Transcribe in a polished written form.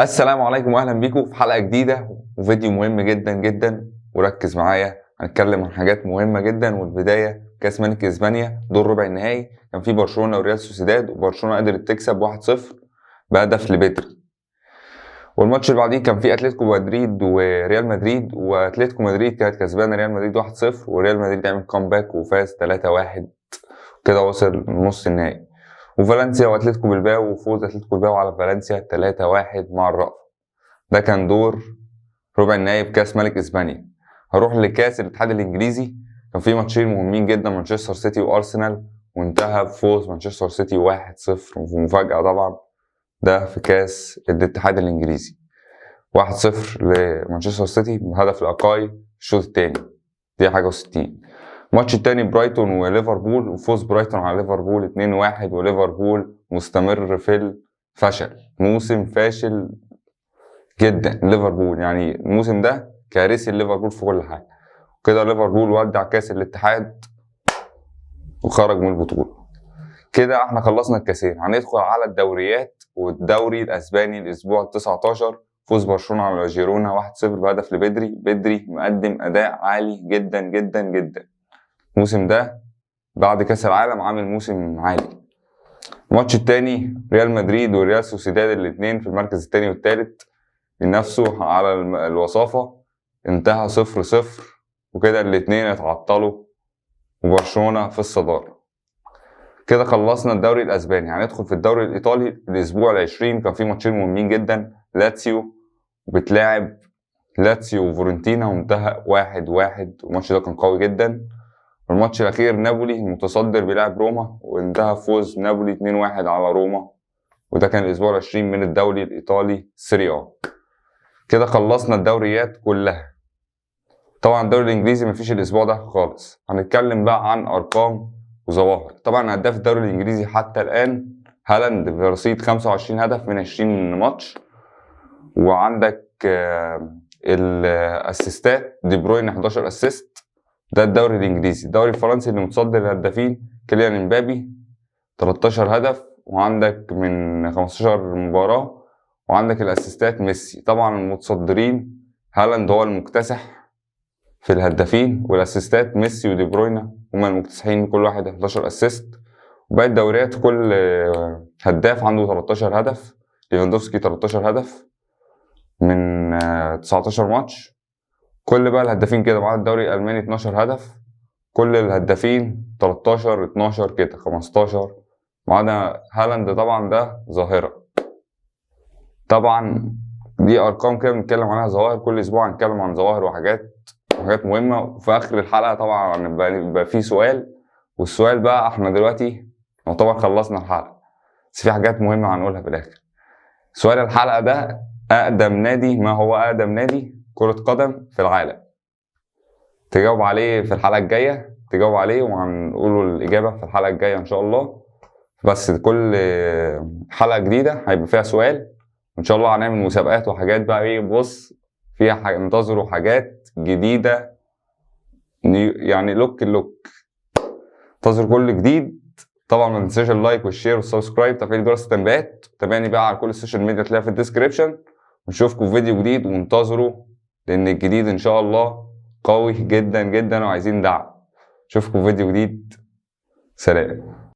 السلام عليكم واهلا بيكم في حلقه جديده وفيديو مهم جدا جدا، وركز معايا. هنتكلم عن حاجات مهمه جدا. والبدايه كاس ملك اسبانيا دور ربع النهائي، كان في برشلونه وريال سوسيداد، وبرشلونه قدرت تكسب 1-0 بهدف لبدري. والماتش اللي بعديه كان في اتلتيكو مدريد وريال مدريد، واتلتيكو مدريد كانت كسبانه ريال مدريد 1-0، وريال مدريد عمل كومباك وفاز 3-1 كده، وصل نص النهائي. وفالنسيا واتلتيكو بالباو، وفوز اتلتيكو بالباو على فالنسيا 3-1 مع الرأفة. ده كان دور ربع النهائي بكاس ملك اسبانيا. هروح لكاس الاتحاد الانجليزي. كان في ماتشين مهمين جدا، مانشستر سيتي وارسنال، وانتهى بفوز مانشستر سيتي 1-0 ومفاجأة طبعا. ده في كاس الاتحاد الانجليزي 1-0 لمانشستر سيتي بهدف الاكاي في الشوط الثاني، دي حاجة و60. الماتش التاني برايتون وليفربول، وفوز برايتون على ليفربول 2-1، وليفربول مستمر في الفشل، موسم فاشل جدا ليفربول. يعني الموسم ده كارثي ليفربول في كل حاجه. كده ليفربول ودع كاس الاتحاد وخرج من البطوله. كده احنا خلصنا الكاسين، هندخل على الدوريات. والدوري الاسباني الاسبوع 19، فوز برشلونه على جيرونا 1-0 بهدف لبدري. بدري مقدم اداء عالي جدا جدا جدا الموسم ده، بعد كاس العالم عامل موسم عالي. الماتش التاني ريال مدريد وريال سوسيداد، الاثنين في المركز الثاني والثالث ينافسوا على الوصافة، انتهى 0-0، وكده الاثنين اتعطلوا وبرشلونة في الصدارة. كده خلصنا الدوري الاسباني. هندخل في الدوري الايطالي. الاسبوع ال20 كان فيه ماتشين مهمين جدا، لاتسيو بتلاعب لاتسيو وفورنتينا، وانتهى 1-1، والماتش ده كان قوي جدا. والماتش الاخير نابولي المتصدر بيلعب روما، وانتهى فوز نابولي 2-1 على روما. وده كان الاسبوع ال20 من الدوري الايطالي سيري A. كده خلصنا الدوريات كلها. طبعا الدوري الانجليزي مفيش الاسبوع ده خالص. هنتكلم بقى عن ارقام وظواهر. طبعا هداف الدوري الانجليزي حتى الان هالاند برصيد 25 هدف من 20 ماتش. وعندك الاسيستات دي بروين 11 اسيست. ده الدوري الانجليزي. الدوري الفرنسي اللي متصدر الهدافين كيليان امبابي 13 هدف، وعندك من 15 مباراة. وعندك الاسيستات ميسي. طبعا المتصدرين هالاند هو المكتسح في الهدافين، والاسيستات ميسي ودي بروينا هما المكتسحين، كل واحد 11 اسيست. وباقي الدوريات كل هداف عنده 13 هدف. ليفاندوفسكي 13 هدف من 19 ماتش. كل بقى الهدافين كده. معانا الدوري الالماني 12 هدف، كل الهدافين 13 12 كده 15. معانا هالاند طبعا ده ظاهرة. طبعا دي ارقام كده بنتكلم عنها ظواهر. كل اسبوع هنتكلم عن ظواهر وحاجات مهمه. وفي اخر الحلقه طبعا بيبقى في سؤال، والسؤال بقى احنا دلوقتي يعتبر خلصنا الحلقه، بس في حاجات مهمه هنقولها في الاخر. سؤال الحلقه ده، اقدم نادي، ما هو اقدم نادي كره قدم في العالم؟ تجاوب عليه في الحلقه الجايه، تجاوب عليه وهنقوله الاجابه في الحلقه الجايه ان شاء الله. بس كل حلقه جديده هيبقى فيها سؤال، ان شاء الله هنعمل مسابقات وحاجات بقى ايه. بص فيها انتظروا حاجات جديده، يعني لوك انتظروا كل جديد. طبعا ما تنساش اللايك والشير والسبسكرايب، تفعيل جرس التنبيهات. تابعني بقى على كل السوشيال ميديا تلاقيها في الديسكريبشن. ونشوفكم في فيديو جديد، وانتظروا لان الجديد ان شاء الله قوي جدا جدا وعايزين دعم. اشوفكم في فيديو جديد. سلام.